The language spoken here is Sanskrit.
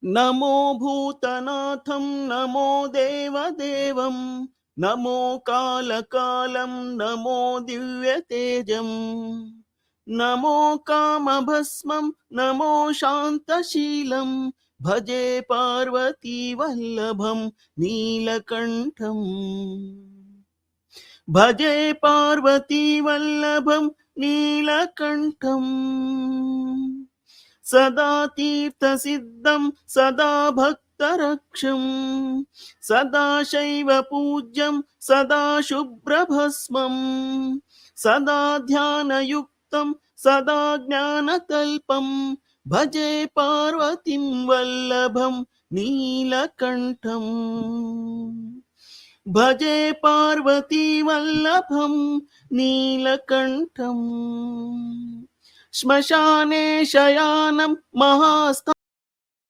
नमो भूतनाथं नमो देवदेवं नमो कालकालं नमो दिव्यतेजं नमो कामभस्मं नमो शान्तशीलं भजे पार्वती वल्लभं नीलकण्ठम् भजे पार्वती वल्लभं नीलकण्ठम् सदा तीर्थसिद्धं सदा भक्तरक्षं सदा शैव पूज्यं सदा शुभ्रभस्मं सदा ध्यानयुक्तं सदा ज्ञानकल्पं भजे पार्वतीं वल्लभं नीलकण्ठम् भजे पार्वती वल्लभं नीलकण्ठम् श्मशाने शयानं महास्थ